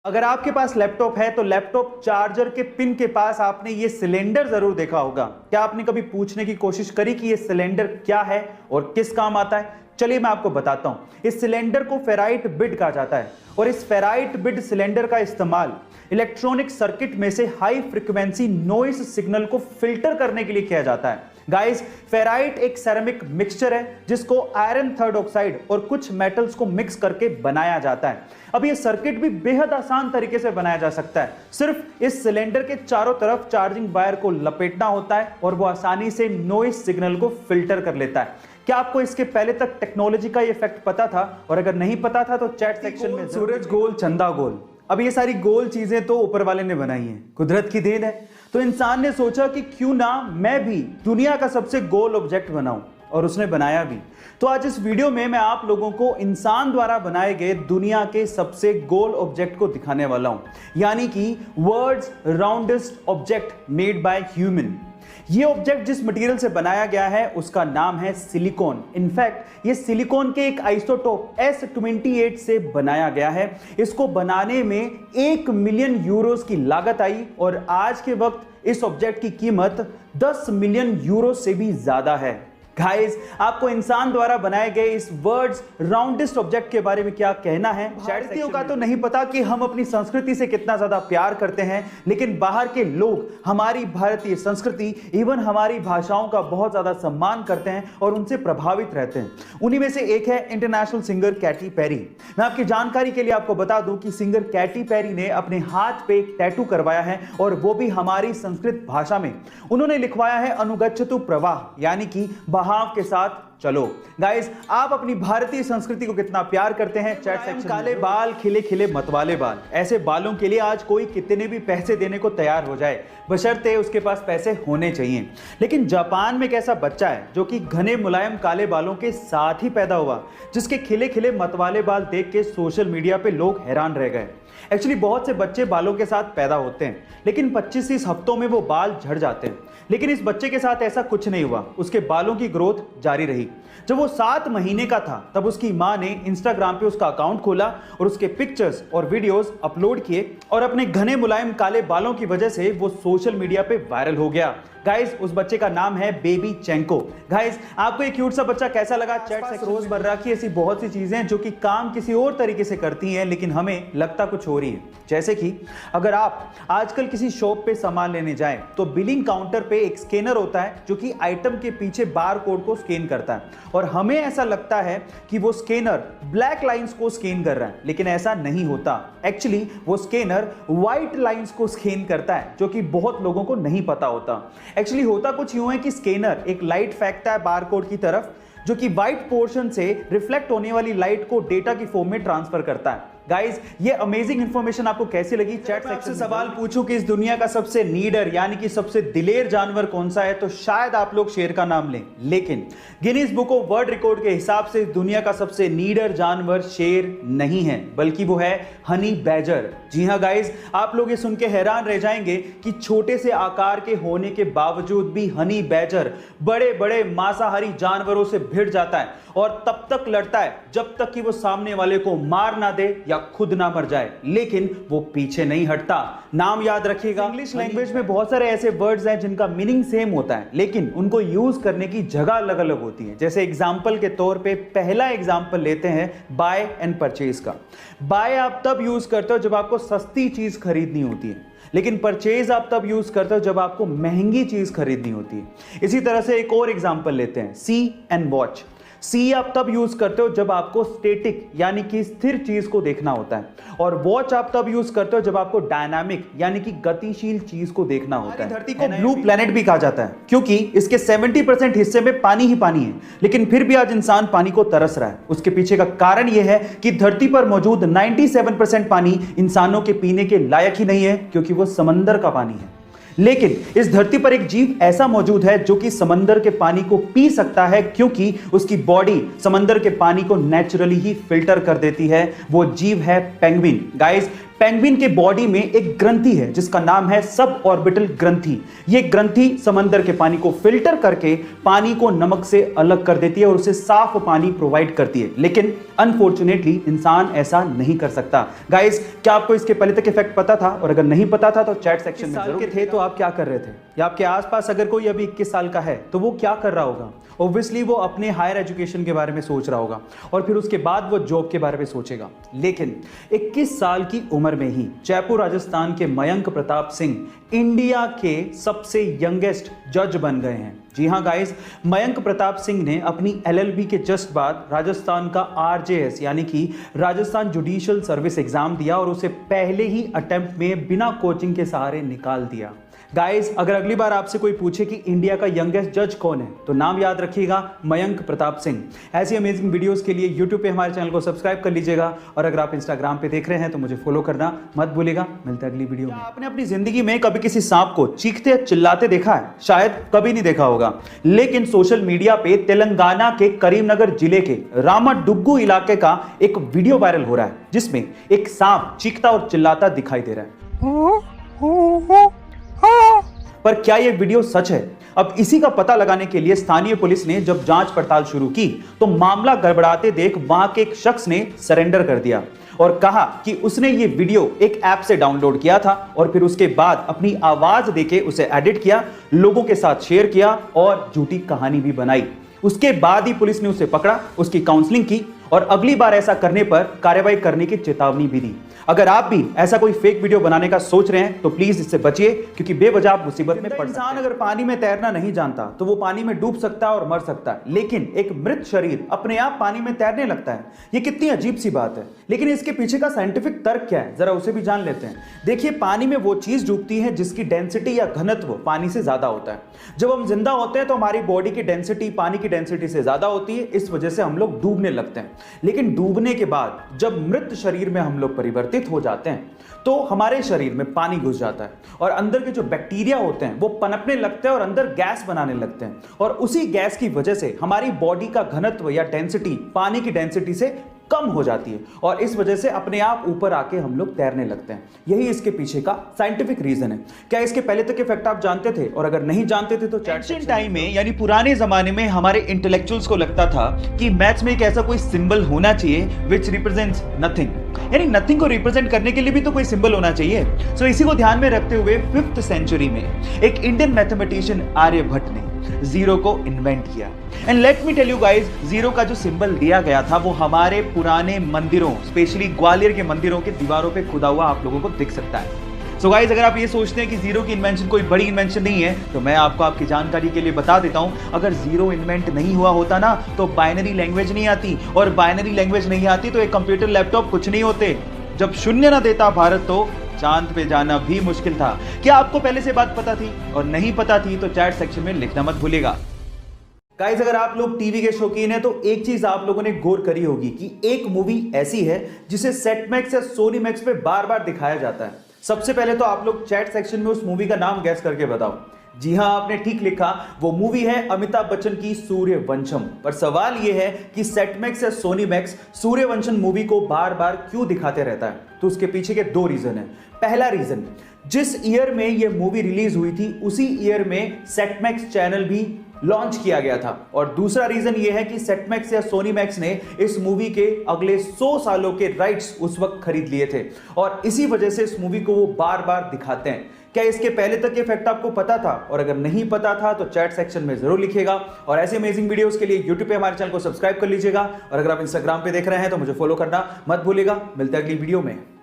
अगर आपके पास लैपटॉप है तो लैपटॉप चार्जर के पिन के पास आपने ये सिलेंडर जरूर देखा होगा। क्या आपने कभी पूछने की कोशिश करी कि ये सिलेंडर क्या है और किस काम आता है? चलिए मैं आपको बताता हूं। इस सिलेंडर को फेराइट बिड कहा जाता है और इस फेराइट बिड सिलेंडर का इस्तेमाल इलेक्ट्रॉनिक सर्किट में से हाई फ्रीक्वेंसी नॉइज सिग्नल को फिल्टर करने के लिए किया जाता है। गाइस, फेराइट एक सेरेमिक मिक्सचर है जिसको आयरन थर्ड ऑक्साइड और कुछ मेटल्स को मिक्स करके बनाया जाता है। अब ये सर्किट भी बेहद आसान तरीके से बनाया जा सकता है। सिर्फ इस सिलेंडर के चारों तरफ चार्जिंग वायर को लपेटना होता है और वो आसानी से नॉइज सिग्नल को फिल्टर कर लेता है। क्या आपको इसके पहले तक टेक्नोलॉजी का ये फैक्ट पता था? और अगर नहीं पता था तो चैट सेक्शन में सूरज गोल चंदा गोल। अब ये सारी गोल चीजें तो ऊपर वाले ने बनाई हैं, कुदरत की देन है। तो इंसान ने सोचा कि क्यों ना मैं भी दुनिया का सबसे गोल ऑब्जेक्ट बनाऊं, और उसने बनाया भी। तो आज इस वीडियो में मैं आप लोगों को इंसान द्वारा बनाए गए दुनिया के सबसे गोल ऑब्जेक्ट को दिखाने वाला हूं, यानी कि world's roundest object made by human. ये ऑब्जेक्ट जिस मटेरियल से बनाया गया है उसका नाम है सिलिकॉन। इनफैक्ट ये सिलिकॉन के एक आइसोटोप S28 से बनाया गया है। इसको बनाने में 1 मिलियन यूरोस की लागत आई और आज के वक्त इस ऑब्जेक्ट की कीमत 10 मिलियन यूरो से भी ज्यादा है। गाइस, आपको इंसान द्वारा बनाए गए इस वर्ल्ड्स राउंडेस्ट ऑब्जेक्ट के बारे में क्या कहना है? भारतीयों का तो नहीं पता कि हम अपनी संस्कृति से कितना ज्यादा प्यार करते हैं, लेकिन बाहर के लोग हमारी भारतीय संस्कृति इवन हमारी भाषाओं का बहुत ज्यादा सम्मान करते हैं और उनसे प्रभावित रहते हैं। उन्हीं में से एक है इंटरनेशनल सिंगर कैटी पेरी। मैं आपकी जानकारी के लिए आपको बता दूं कि सिंगर कैटी पेरी ने अपने हाथ पे एक टैटू करवाया है और वो भी हमारी संस्कृत भाषा में। उन्होंने लिखवाया है अनुगच्छतु प्रवाह, यानी कि भाव के साथ चलो। गाइस, आप अपनी भारतीय संस्कृति को कितना प्यार करते हैं? Chat section. काले बाल, खिले खिले मतवाले बाल, ऐसे बालों के लिए आज कोई कितने भी पैसे देने को तैयार हो जाए, बशर्ते उसके पास पैसे होने चाहिए। लेकिन जापान में एक ऐसा बच्चा है जो कि घने मुलायम काले बालों के साथ ही पैदा हुआ, जिसके खिले खिले मतवाले बाल देख के सोशल मीडिया पे लोग हैरान रह गए। एक्चुअली बहुत से बच्चे बालों के साथ पैदा होते हैं, लेकिन 25-30 हफ्तों में वो बाल झड़ जाते हैं। लेकिन इस बच्चे के साथ ऐसा कुछ नहीं हुआ, उसके बालों की ग्रोथ जारी रही। जब वो 7 महीने का था तब उसकी मां ने इंस्टाग्राम पे उसका अकाउंट खोला और उसके पिक्चर्स और वीडियोस अपलोड किए और अपने घने मुलायम काले बालों की वजह से वो सोशल मीडिया पे वायरल हो गया। गाइस, उस बच्चे का नाम है बेबी चेंको। गाइस, आपको एक क्यूट सा बच्चा कैसा लगा? चैट से रोजमर्रा की ऐसी बहुत सी चीजें जो कि काम किसी और तरीके से करती हैं लेकिन हमें लगता कुछ हो रही है। जैसे कि अगर आप आजकल किसी शॉप पे सामान लेने जाएं तो बिलिंग काउंटर पे एक स्कैनर होता है जो कि आइटम के पीछे बार कोड को स्कैन करता है और हमें ऐसा लगता है कि वो स्कैनर ब्लैक लाइंस को स्कैन कर रहा है, लेकिन ऐसा नहीं होता। एक्चुअली वो स्कैनर व्हाइट लाइंस को स्कैन करता है, जो कि बहुत लोगों को नहीं पता होता। एक्चुअली होता कुछ यूं है कि स्कैनर एक लाइट फेंकता है बारकोड की तरफ, जो कि व्हाइट पोर्शन से रिफ्लेक्ट होने वाली लाइट को डेटा की फॉर्म में ट्रांसफर करता है। गाइस, ये अमेजिंग इंफॉर्मेशन आपको कैसी लगी? चैट सेक्शन से सवाल पूछूं कि इस दुनिया का सबसे नीडर यानी कि सबसे दिलेर जानवर कौन सा है, तो शायद आप लोग शेर का नाम लें, लेकिन Guinness book of world record के हिसाब से दुनिया का सबसे नीडर जानवर शेर नहीं है, बल्कि वो है हनी बैजर। जी हाँ गाइस, आप लोग ये सुन के हैरान रह जाएंगे कि छोटे से आकार के होने के बावजूद भी हनी बैजर बड़े बड़े मांसाहारी जानवरों से भिड़ जाता है और तब तक लड़ता है जब तक कि वो सामने वाले को मार ना दे या खुद ना मर जाए, लेकिन वो पीछे नहीं हटता। नाम याद रखिएगा, इंग्लिश लैंग्वेज में बहुत सारे ऐसे वर्ड्स हैं जिनका मीनिंग सेम होता है, लेकिन उनको यूज करने की जगह अलग अलग होती है। जैसे एग्जाम्पल के तौर पे पहला एग्जाम्पल लेते हैं बाय एंड परचेज का। बाय आप तब यूज करते हो जब आपको सस्ती चीज खरीदनी होती है, लेकिन परचेज आप तब यूज करते हो जब आपको महंगी चीज खरीदनी होती है। इसी तरह से एक और एग्जाम्पल लेते हैं सी एंड वॉच। सी आप तब यूज करते हो जब आपको स्टैटिक यानी कि स्थिर चीज को देखना होता है, और वॉच आप तब यूज करते हो जब आपको डायनामिक यानी कि गतिशील चीज को देखना होता है। धरती को ब्लू प्लेनेट भी कहा जाता है क्योंकि इसके 70% हिस्से में पानी ही पानी है, लेकिन फिर भी आज इंसान पानी को तरस रहा है। उसके पीछे का कारण यह है कि धरती पर मौजूद 97% पानी इंसानों के पीने के लायक ही नहीं है, क्योंकि वो समंदर का पानी है। लेकिन इस धरती पर एक जीव ऐसा मौजूद है जो कि समंदर के पानी को पी सकता है, क्योंकि उसकी बॉडी समंदर के पानी को नेचुरली ही फिल्टर कर देती है। वो जीव है पेंगुइन। गाइस, पेंगुइन के बॉडी में एक ग्रंथि है जिसका नाम है सब ऑर्बिटल ग्रंथि। यह ग्रंथि समंदर के पानी को फिल्टर करके पानी को नमक से अलग कर देती है और उसे साफ पानी प्रोवाइड करती है। लेकिन अनफॉर्चुनेटली इंसान ऐसा नहीं कर सकता। गाइस, क्या आपको इसके पहले तक इफेक्ट पता था? और अगर नहीं पता था तो चैट सेक्शन में जरूर थे। तो आप क्या कर रहे थे? या आपके आसपास अगर कोई अभी 21 साल का है तो वो क्या कर रहा होगा? ऑब्वियसली वो अपने हायर एजुकेशन के बारे में सोच रहा होगा और फिर उसके बाद वो जॉब के बारे में सोचेगा। लेकिन 21 साल की उम्र में ही जयपुर राजस्थान के मयंक प्रताप सिंह इंडिया के सबसे यंगेस्ट जज बन गए हैं। जी हां गाइस, मयंक प्रताप सिंह ने अपनी एलएलबी के जस्ट बाद राजस्थान का आरजेएस यानी कि राजस्थान जुडिशियल सर्विस एग्जाम दिया और उसे पहले ही अटेम्प्ट में बिना कोचिंग के सहारे निकाल दिया। गाइस, अगर अगली बार आपसे कोई पूछे कि इंडिया का यंगेस्ट जज कौन है तो नाम याद रखिएगा, मयंक प्रताप सिंह। ऐसी अमेजिंग वीडियोस के लिए यूट्यूब पे हमारे चैनल को सब्सक्राइब कर लीजिएगा और अगर आप इंस्टाग्राम पे देख रहे हैं तो मुझे फॉलो करना मत भूलिएगा। मिलते हैं अगली वीडियो में। आपने अपनी जिंदगी में कभी किसी सांप को चीखते या चिल्लाते देखा है? शायद कभी नहीं देखा होगा, लेकिन सोशल मीडिया पे तेलंगाना के करीमनगर जिले के रामाडुग्गू इलाके का एक वीडियो वायरल हो रहा है जिसमें एक सांप चीखता और चिल्लाता दिखाई दे रहा है। पर क्या यह वीडियो सच है? अब इसी का पता लगाने के लिए स्थानीय पुलिस ने जब जांच पड़ताल शुरू की तो मामला गड़बड़ाते देख वहां के एक शख्स ने सरेंडर कर दिया और कहा कि उसने ये वीडियो एक ऐप से डाउनलोड किया था और फिर उसके बाद अपनी आवाज देके उसे एडिट किया, लोगों के साथ शेयर किया और झूठी कहानी भी बनाई। उसके बाद ही पुलिस ने उसे पकड़ा, उसकी काउंसलिंग की और अगली बार ऐसा करने पर कार्रवाई करने की चेतावनी भी दी। अगर आप भी ऐसा कोई फेक वीडियो बनाने का सोच रहे हैं तो प्लीज इससे बचिए, क्योंकि बेवजह आप मुसीबत में पड़ सकते हैं। इंसान अगर पानी में तैरना नहीं जानता तो वो पानी में डूब सकता है और मर सकता है, लेकिन एक मृत शरीर अपने आप पानी में तैरने लगता है। ये कितनी अजीब सी बात है, लेकिन इसके पीछे का साइंटिफिक तर्क क्या है जरा उसे भी जान लेते हैं। देखिए, पानी में वो चीज डूबती है जिसकी डेंसिटी या घनत्व पानी से ज्यादा होता है। जब हम जिंदा होते हैं तो हमारी बॉडी की डेंसिटी पानी की डेंसिटी से ज्यादा होती है, इस वजह से हम लोग डूबने लगते हैं। लेकिन डूबने के बाद जब मृत शरीर में हम लोग परिवर्तित हो जाते हैं तो हमारे शरीर में पानी घुस जाता है और अंदर के जो बैक्टीरिया होते हैं वो पनपने लगते हैं और अंदर गैस बनाने लगते हैं और उसी गैस की वजह से हमारी बॉडी का घनत्व या डेंसिटी पानी की डेंसिटी से कम हो जाती है और इस वजह से अपने आप ऊपर आके हम लोग तैरने लगते हैं। यही इसके पीछे का साइंटिफिक रीजन है। क्या इसके पहले तक इफेक्ट आप जानते थे? और अगर नहीं जानते थे तो एंशिएंट टाइम में यानी पुराने जमाने में हमारे इंटेलेक्चुअल्स को लगता था कि मैथ्स में एक ऐसा कोई सिंबल होना चाहिए विच रिप्रेजेंट्स नथिंग, यानी नथिंग को रिप्रेजेंट करने के लिए भी तो कोई सिंबल होना चाहिए। सो इसी को ध्यान में रखते हुए 5th सेंचुरी में एक इंडियन मैथमेटिशियन आर्यभट्ट ने जीरो को इन्वेंट किया। And let me tell you guys, zero का जो सिंबल दिया गया था वो हमारे पुराने मंदिरों, स्पेशली ग्वालियर के मंदिरों के दीवारों पे खुदा हुआ आप लोगों को दिख सकता है। सो गाइस, अगर आप ये सोचते हैं कि जीरो की इन्वेंशन कोई बड़ी इन्वेंशन नहीं है तो मैं आपको आपकी जानकारी के लिए बता देता हूं, अगर जीरो इन्वेंट नहीं हुआ होता ना तो बाइनरी लैंग्वेज नहीं आती, और बाइनरी लैंग्वेज नहीं आती तो एक कंप्यूटर लैपटॉप कुछ नहीं होते। जब शून्य ना देता भारत तो चांद पे जाना भी मुश्किल था। क्या आपको पहले से बात पता थी? और नहीं पता थी तो चैट सेक्शन में लिखना मत भूलिएगा। गाइस, अगर आप लोग टीवी के शौकीन हैं तो एक चीज आप लोगों ने गौर करी होगी कि एक मूवी ऐसी है जिसे सेट मैक्स या सोनी मैक्स पे बार बार दिखाया जाता है। सबसे पहले तो आप लोग चैट सेक्शन में उस मूवी का नाम गैस करके बताओ। जी हां, आपने ठीक लिखा, वो मूवी है अमिताभ बच्चन की सूर्यवंशम। पर सवाल यह है कि सेट मैक्स या सोनी मैक्स सूर्यवंशम मूवी को बार बार क्यों दिखाते रहता है? तो उसके पीछे के 2 रीजन है। पहला रीजन, जिस ईयर में यह मूवी रिलीज हुई थी उसी ईयर में सेट मैक्स चैनल भी लॉन्च किया गया था। और दूसरा रीजन यह है कि सेट मैक्स या सोनी मैक्स ने इस मूवी के अगले 100 सालों के राइट्स उस वक्त खरीद लिए थे और इसी वजह से इस मूवी को वो बार बार दिखाते हैं। क्या इसके पहले तक के फैक्ट आपको पता था? और अगर नहीं पता था तो चैट सेक्शन में जरूर लिखिएगा और ऐसे अमेजिंग वीडियोस के लिए यूट्यूब पे हमारे चैनल को सब्सक्राइब कर लीजिएगा और अगर आप इंस्टाग्राम पे देख रहे हैं तो मुझे फॉलो करना मत भूलिएगा। मिलते हैं अगली वीडियो में।